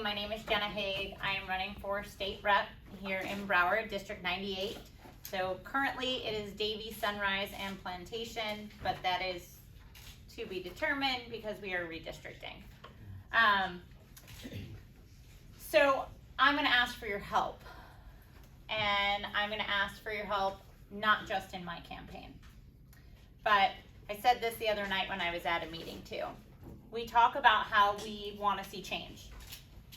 morning. My name is Jenna Haig. I am running for state rep here in Broward, District 98. So currently it is Davie, Sunrise, and Plantation, but that is to be determined because we are redistricting. So I'm going to ask for your help, and I'm going to ask for your help not just in my campaign, but I said this the other night when I was at a meeting too. We talk about how we want to see change,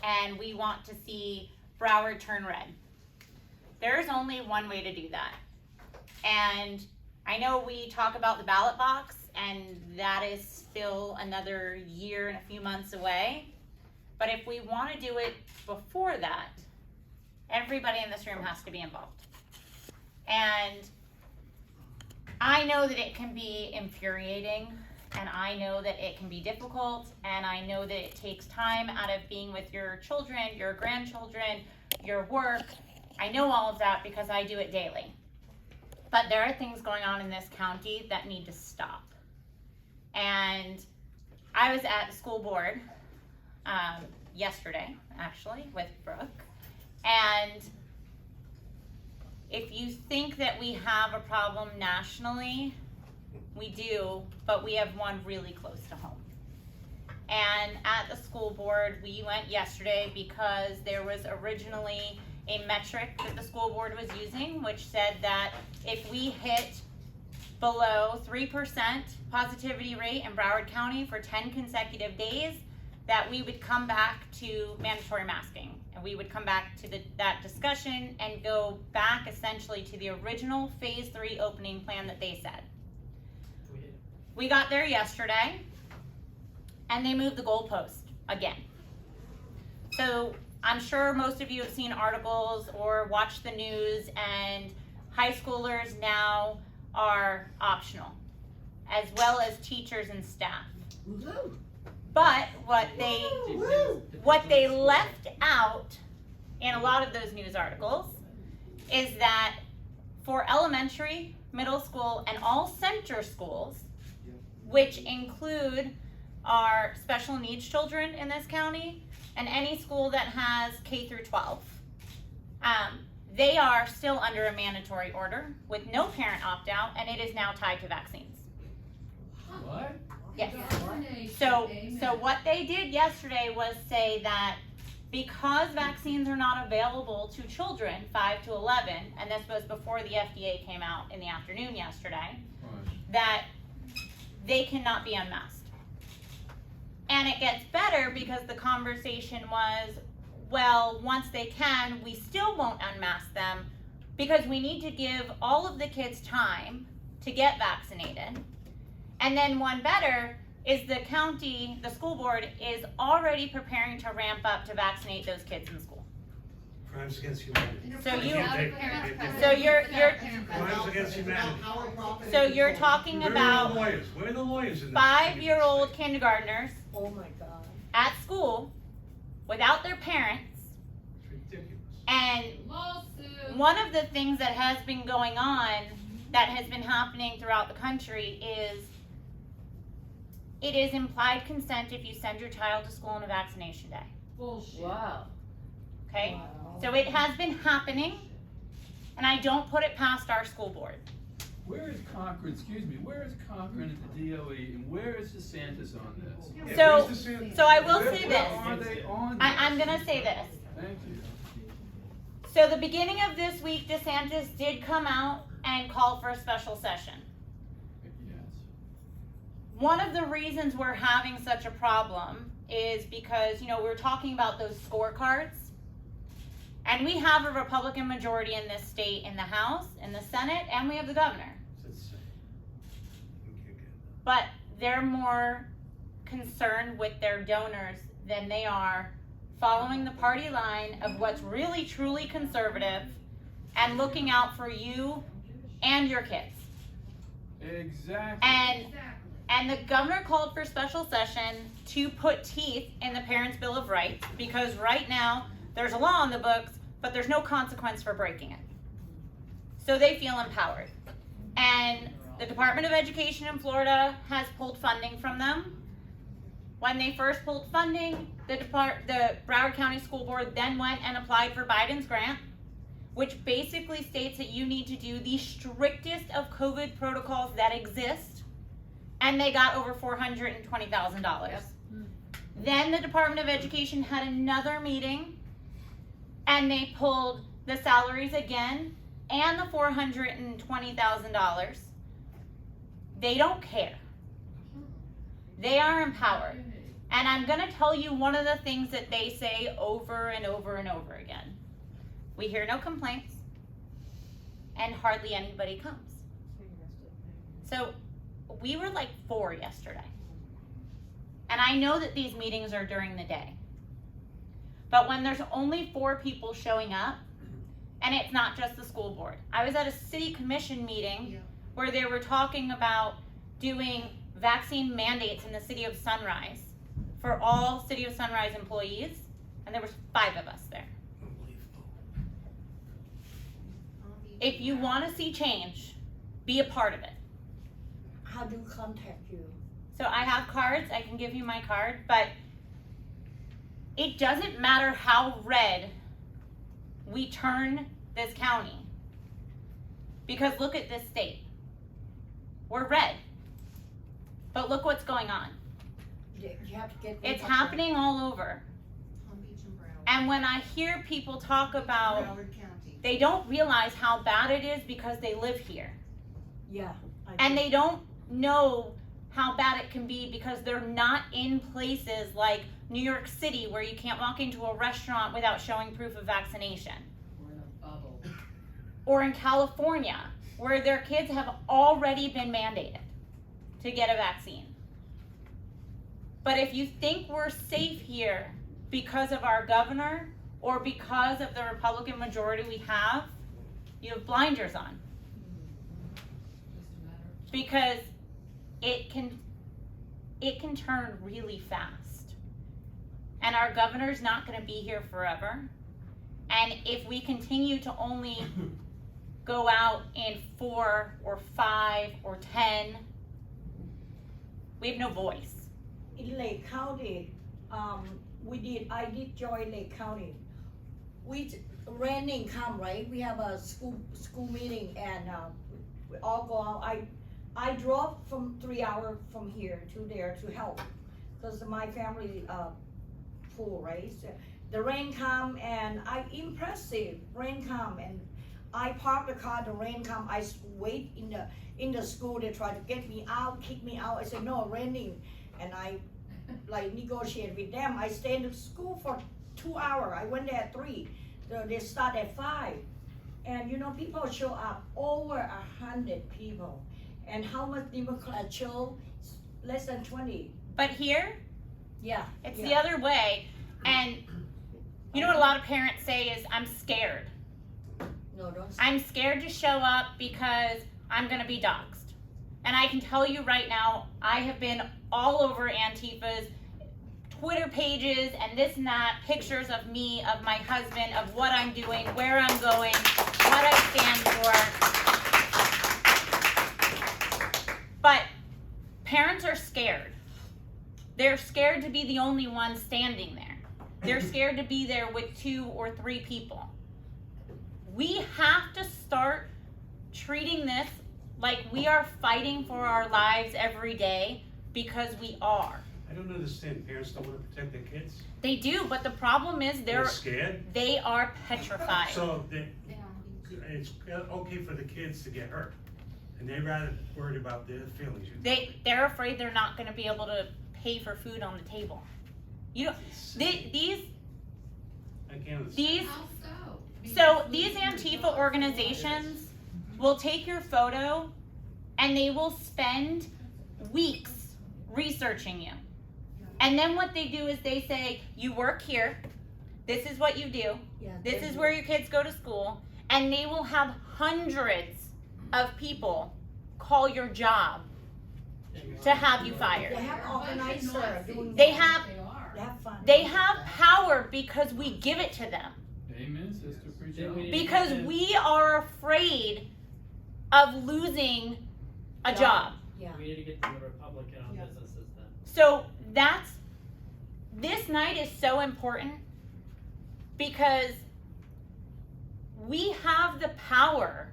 and we want to see Broward turn red. There's only one way to do that, and I know we talk about the ballot box, and that is still another year and a few months away. But if we want to do it before that, everybody in this room has to be involved. And I know that it can be infuriating, and I know that it can be difficult, and I know that it takes time out of being with your children, your grandchildren, your work. I know all of that because I do it daily. But there are things going on in this county that need to stop. And I was at the school board yesterday, actually, with Brooke. And if you think that we have a problem nationally, we do, but we have one really close to home. And at the school board, we went yesterday because there was originally a metric that the school board was using, which said that if we hit below 3% positivity rate in Broward County for 10 consecutive days, that we would come back to mandatory masking. And we would come back to that discussion and go back essentially to the original phase 3 opening plan that they said. We got there yesterday, and they moved the goalpost again. So I'm sure most of you have seen articles or watched the news, and high schoolers now are optional, as well as teachers and staff. But what they left out in a lot of those news articles is that for elementary, middle school, and all center schools, which include our special needs children in this county and any school that has K through 12, they are still under a mandatory order with no parent opt-out, and it is now tied to vaccines. What? Yes. So what they did yesterday was say that because vaccines are not available to children 5 to 11, and this was before the FDA came out in the afternoon yesterday, that they cannot be unmasked. And it gets better because the conversation was, well, once they can, we still won't unmask them because we need to give all of the kids time to get vaccinated. And then one better is the county, the school board is already preparing to ramp up to vaccinate those kids in school. Crimes against humanity. Crimes against humanity. So you're talking about Where are the lawyers in this? 5-year-old kindergartners Oh my God. at school without their parents. It's ridiculous. And one of the things that has been going on, that has been happening throughout the country, is it is implied consent if you send your child to school on a vaccination day. Bullshit. Wow. Okay? Wow. So it has been happening, and I don't put it past our school board. Where is Cochran, where is Cochran at the DOE, and where is DeSantis on this? Yeah, So, where's the Sanders? so I will Where say are this. they on I'm this? gonna say this. Thank you. So the beginning of this week, DeSantis did come out and call for a special session. Yes. One of the reasons we're having such a problem is because, we're talking about those scorecards. And we have a Republican majority in this state, in the House, in the Senate, and we have the governor. It's insane. We can't get that. But they're more concerned with their donors than they are following the party line of what's really, truly conservative and looking out for you and your kids. Exactly. And the governor called for special session to put teeth in the Parents' Bill of Rights, because right now there's a law on the books, but there's no consequence for breaking it. So they feel empowered. And the Department of Education in Florida has pulled funding from them. When they first pulled funding, the Broward County School Board then went and applied for Biden's grant, which basically states that you need to do the strictest of COVID protocols that exist, and they got over $420,000. Yep. Then the Department of Education had another meeting, and they pulled the salaries again and the $420,000. They don't care. They are empowered. And I'm going to tell you one of the things that they say over and over and over again. We hear no complaints, and hardly anybody comes. So we were like 4 yesterday. And I know that these meetings are during the day. But when there's only 4 people showing up, and it's not just the school board. I was at a city commission meeting where they were talking about doing vaccine mandates in the city of Sunrise for all City of Sunrise employees, and there was 5 of us there. Unbelievable. If you want to see change, be a part of it. How do you contact you? So I have cards, I can give you my card, but it doesn't matter how red we turn this county, because look at this state. We're red, but look what's going on. You have to get. It's happening all over. Palm Beach and Broward. And when I hear people talk about, Broward County. they don't realize how bad it is because they live here. Yeah. And they don't know how bad it can be because they're not in places like New York City where you can't walk into a restaurant without showing proof of vaccination. We're in a bubble. Or in California where their kids have already been mandated to get a vaccine. But if you think we're safe here because of our governor or because of the Republican majority we have, you have blinders on. Because it can turn really fast. And our governor's not going to be here forever. And if we continue to only go out in 4 or 5 or 10, we have no voice. In Lake County, I did join Lake County. Rain come, right? We have a school meeting, and we all go out. I drove from 3 hours from here to there to help, because my family pool, right? So the rain come, and impressive rain come, and I park the car. The rain come. I wait in the school. They try to get me out, kick me out. I said no, raining, and I negotiate with them. I stay in the school for 2 hours. I went there at 3. They start at 5, and people show up, over 100 people. And how much Democrats show? Less than 20. But here, Yeah. it's the other way. And you know what a lot of parents say is, I'm scared. No, don't. I'm scared to show up because I'm going to be doxxed. And I can tell you right now, I have been all over Antifa's Twitter pages and this and that, pictures of me, of my husband, of what I'm doing, where I'm going, what I stand for. But parents are scared. They're scared to be the only one standing there. They're scared to be there with 2 or 3 people. We have to start treating this like we are fighting for our lives every day, because we are. I don't understand. Parents don't want to protect their kids. They do, but the problem is They're scared. they are petrified. So They don't need to. it's okay for the kids to get hurt, and they're rather worried about their feelings. They're afraid they're not going to be able to pay for food on the table. You know, these I can't understand. How so? so these Antifa organizations will take your photo and they will spend weeks researching you. And then what they do is they say, you work here, this is what you do, Yeah. this is where your kids go to school, and they will have hundreds of people call your job to have you They fired. have organizer doing. They have They have fun. They have power because we give it to them. Amen, sister, preach Then on. we- Because we are afraid of losing a job. Yeah. We need to get to the Republican on Yeah. businesses then. So that's this night is so important because we have the power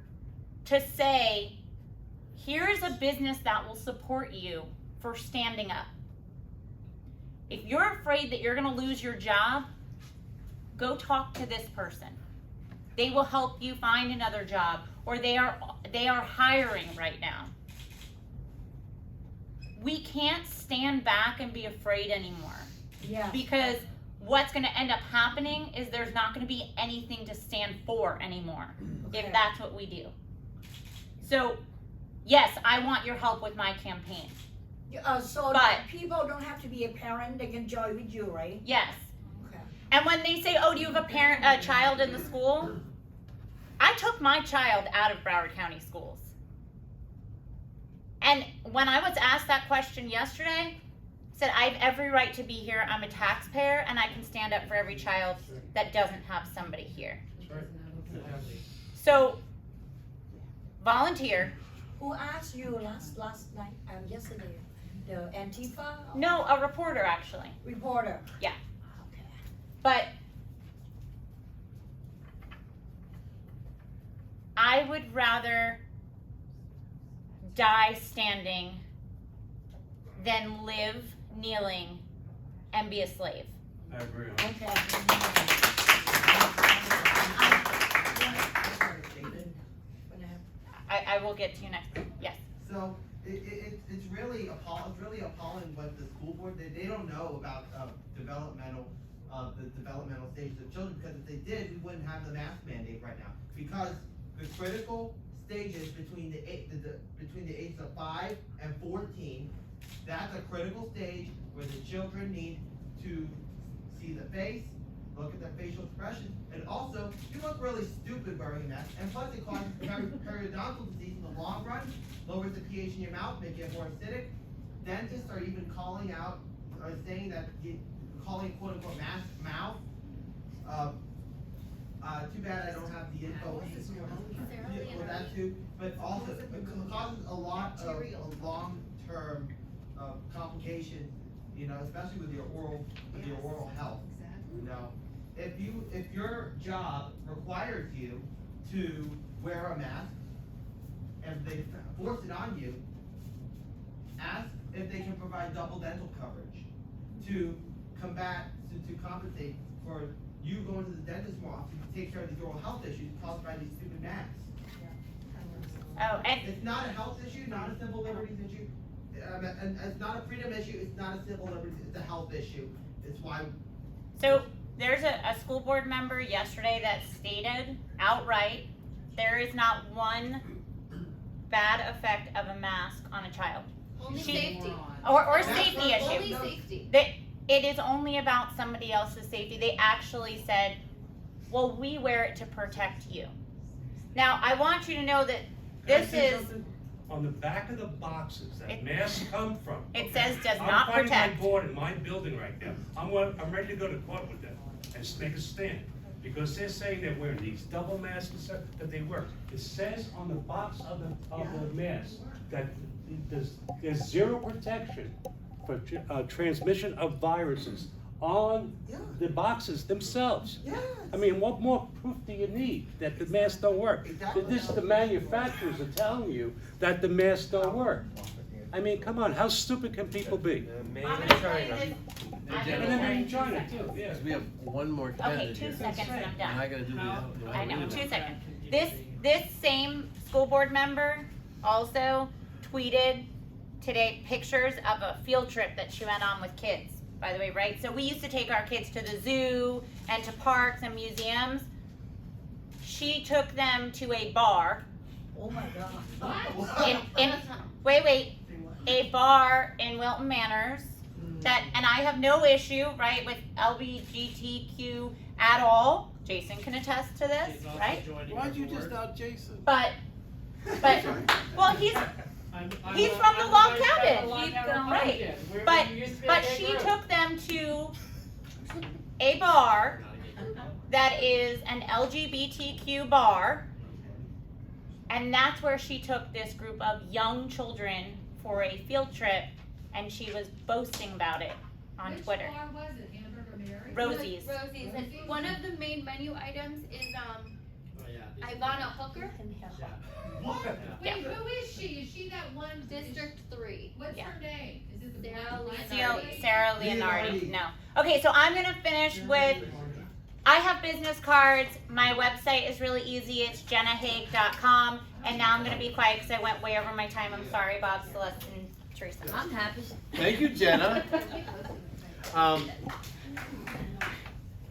to say, here is a business that will support you for standing up. If you're afraid that you're going to lose your job, go talk to this person. They will help you find another job, or they are hiring right now. We can't stand back and be afraid anymore, Yeah. because what's going to end up happening is there's not going to be anything to stand for anymore Okay. if that's what we do. So, yes, I want your help with my campaign. So But- people don't have to be a parent, they can join with you, right? Yes. Okay. And when they say, "Oh, do you have a child in the school?" I took my child out of Broward County schools. And when I was asked that question yesterday, I said, I have every right to be here. I'm a taxpayer, and I can stand up for every child that doesn't have somebody here. That's right. So, volunteer. Who asked you last night, yesterday? The Antifa? No, a reporter actually. Reporter? Yeah. Okay. But I would rather die standing than live kneeling and be a slave. I agree. on that. Okay. I will get to you next. Yes. So it's really appalling what the school board, they don't know about the developmental stages of children, because if they did, we wouldn't have the mask mandate right now. Because the critical stages between the ages of 5 and 14, that's a critical stage where the children need to see the face, look at their facial expression, and also, you look really stupid wearing a mask, and plus it causes periodontal disease in the long run, lowers the pH in your mouth, make it more acidic. Dentists are even calling out, or saying that, calling it quote unquote mask mouth. Too bad I don't have the info. Yeah, well, that too, but also, it causes a lot of long-term complications, you know, especially with your oral health. You know, if your job requires you to wear a mask, and they force it on you, ask if they can provide double dental coverage to compensate for you going to the dentist more often to take care of these oral health issues caused by these stupid masks. Oh, and It's not a health issue, not a civil liberties issue, and it's not a freedom issue, it's not a civil liberties, it's a health issue. It's why. so there's a school board member yesterday that stated outright, there is not one bad effect of a mask on a child. Only She- safety. Or That's safety not- issue. Only safety. It is only about somebody else's safety. They actually said, well, we wear it to protect you. Now, I want you to know that Can I this say is, something? On the back of the boxes that It- masks come from. it says does I'm not fighting protect. my board in my building right now. I'm ready to go to court with them and make a stand. Because they're saying they're wearing these double masks and stuff that they wear. It says on the box of the mask that there's zero protection for transmission of viruses on the boxes themselves. I mean, what more proof do you need that the masks don't work? Exactly. This, the manufacturers are telling you that the masks don't work. I mean, come on, how stupid can people be? I'm gonna tell you this. I'm And gonna then tell in you- China too, yeah. We have one more Okay, candidate 2 here. seconds and I'm And I done. gotta do the. I know, 2 seconds. This same school board member also tweeted today pictures of a field trip that she went on with kids, by the way, right? So we used to take our kids to the zoo and to parks and museums. She took them to a bar Oh my God. wait, a bar in Wilton Manors that, and I have no issue, right, with LGBTQ at all. Jason can attest to this, right? Why'd you just out Jason? But, well, he's from the log cabin. Keep going. Right. But she took them to a bar that is an LGBTQ bar, and that's where she took this group of young children for a field trip, and she was boasting about it on Twitter. Which bar was it? Hamburger Mary? Rosie's. Rosie's, and one of the main menu items is Ivana Hooker, Yeah. Wait, who is she? Is she that one? District 3. What's Yeah. her name? Is it the Sarah blonde Leonardi. Sarah Leonardi, no. Okay, so I'm gonna finish with, I have business cards. My website is really easy. It's jennahaig.com. And now I'm gonna be quiet because I went way over my time. I'm sorry, Bob, Celeste, and Teresa. I'm happy. Thank you, Jenna.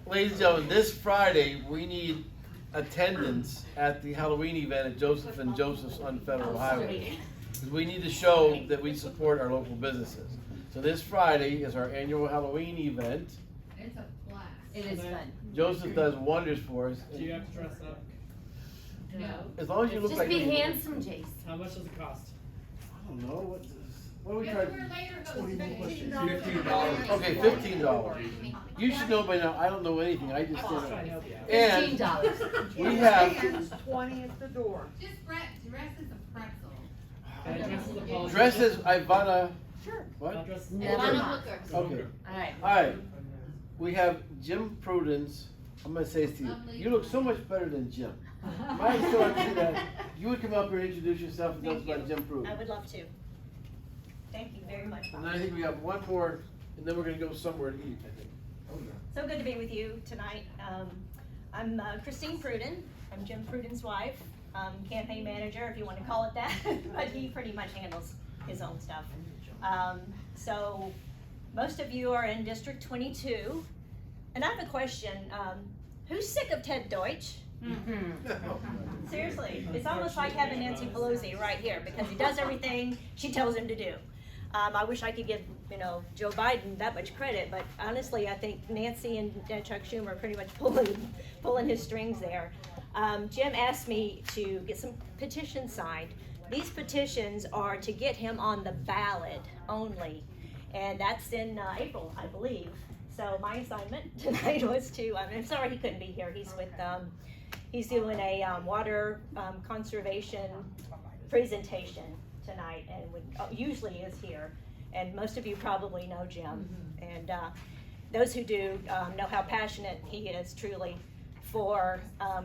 Ladies and gentlemen, this Friday, we need attendance at the Halloween event at Joseph and Joseph's on Federal Highway. Because we need to show that we support our local businesses. So this Friday is our annual Halloween event. It's a blast. It is fun. Joseph does wonders for us. Do you have to dress up? No. As long as you look Just like. be handsome, Jason. How much does it cost? I don't know, what are we If trying? we're later, $15. Okay, $15. You should know by now, I don't know anything, I just Trying to did it. help you out. And $15. we have, just dress as a pretzel. Can I dress as a politician? dresses Ivana, Sure. what? I'll dress as a Never Ivana mind. Hooker. Okay, Alright. alright. We have Jim Prudence, I'm gonna say this to you, you look so much better than Jim. Might still like to see that, you would come up here and introduce yourself and tell us about Jim I Prudence. would love to. Thank you very much, And Bob. then I think we have one more, and then we're gonna go somewhere to eat, I think. So good to be with you tonight. I'm Christine Pruden. I'm Jim Pruden's wife, campaign manager, if you want to call it that, but he pretty much handles his own stuff. So most of you are in District 22, and I have a question. Who's sick of Ted Deutsch? Seriously, it's almost like having Nancy Pelosi right here because he does everything she tells him to do. I wish I could give, Joe Biden that much credit, but honestly, I think Nancy and Chuck Schumer are pretty much pulling his strings there. Jim asked me to get some petitions signed. These petitions are to get him on the ballot only, and that's in April, I believe. So my assignment tonight was to, I'm sorry he couldn't be here. He's with, he's doing a water conservation presentation tonight, and usually is here. And most of you probably know Jim. And those who do know how passionate he is truly for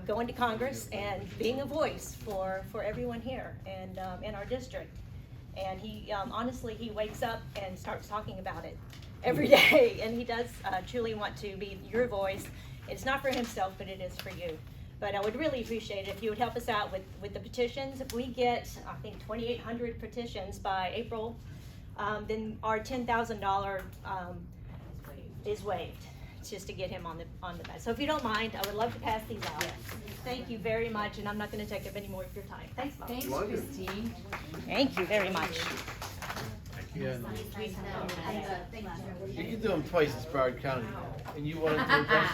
going to Congress and being a voice for everyone here and in our district. And he honestly, he wakes up and starts talking about it every day, and he does truly want to be your voice. It's not for himself, but it is for you. But I would really appreciate it if you would help us out with the petitions. If we get, I think, 2,800 petitions by April, then our $10,000 is waived. It's just to get him on the ballot. So if you don't mind, I would love to pass these out. Thank you very much, and I'm not going to take up any more of your time. Thanks, Bob. Thanks, Christine. Thank you very much. Yeah, no. Thank you. You can do them twice as Broward County, and you want to do that?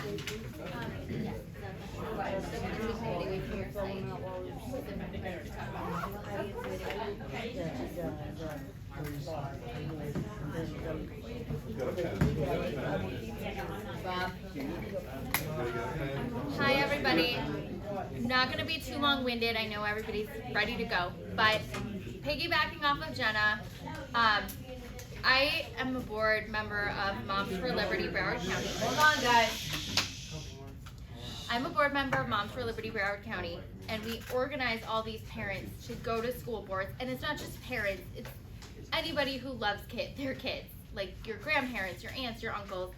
Hi, everybody. I'm not going to be too long-winded. I know everybody's ready to go. But piggybacking off of Jenna, I am a board member of Moms for Liberty Broward County. Hold on, guys. I'm a board member of Moms for Liberty Broward County, and we organize all these parents to go to school boards. And it's not just parents, it's anybody who loves their kids, like your grandparents, your aunts, your uncles,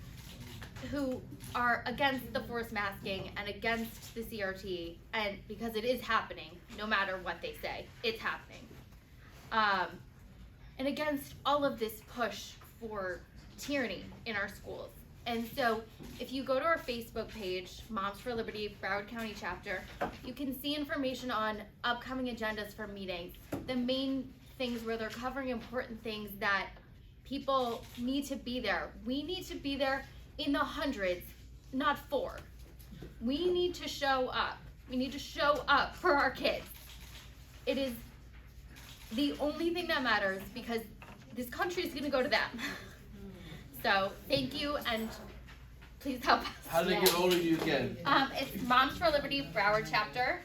who are against the forced masking and against the CRT, and because it is happening, no matter what they say, it's happening. And against all of this push for tyranny in our schools. And so if you go to our Facebook page, Moms for Liberty Broward County chapter, you can see information on upcoming agendas for meetings, the main things where they're covering important things that people need to be there. We need to be there in the hundreds, not 4. We need to show up. We need to show up for our kids. It is the only thing that matters because this country is gonna go to them. So thank you, and please help us. How do they get hold of you again? It's Moms for Liberty Broward chapter,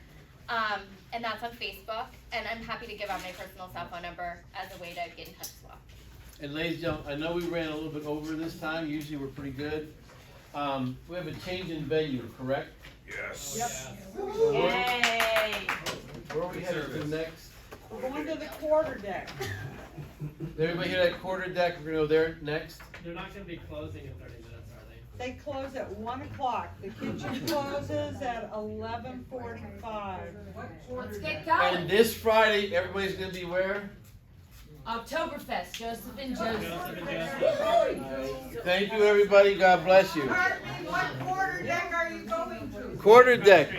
and that's on Facebook. And I'm happy to give out my personal cell phone number as a way to get in touch as well. And ladies and gentlemen, I know we ran a little bit over this time, usually we're pretty good. We have a change in venue, correct? Yes. Yay. Where are we headed to next? We're going to the quarter deck. Did everybody hear that quarter deck? We're gonna go there next. They're not gonna be closing in 30 minutes, are they? They close at 1 o'clock. The kitchen closes at 11:45. Let's get going. And this Friday, everybody's gonna be where? Oktoberfest, Joseph and Joseph. Joseph and Joseph. Thank you, everybody. God bless you. What quarter deck are you going to? Quarter deck.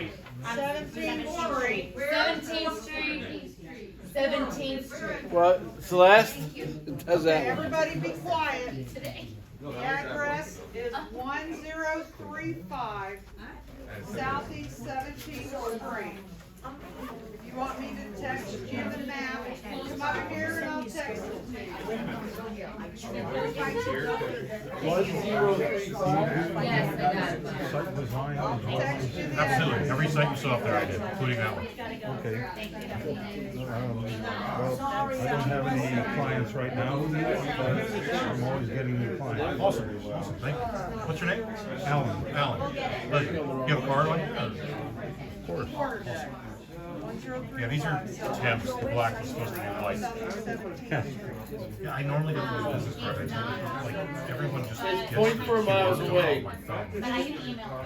17th Street. 17th Street. 17th Street. What, Celeste? Does that? Everybody be quiet. The address is 1035 Southeast 17th Street. If you want me to text Jim and Matt, come up here and I'll text it to you. 1035. Yes, they got Site design. I'll text you the Absolutely, address. every site you saw up there I did, including that one. Okay. Well, I don't have any clients right now, but I'm always getting new clients. Awesome, awesome, thank you. What's your name? Alan. Pleasure. You have a card on you? Of course. Quarter deck. 1035 Yeah, these are temps, the black is supposed to be white. Southeast 17th. Yeah, I normally don't use business cards, like, everyone just gets. It's 0.4 miles away. My phone. But I can email.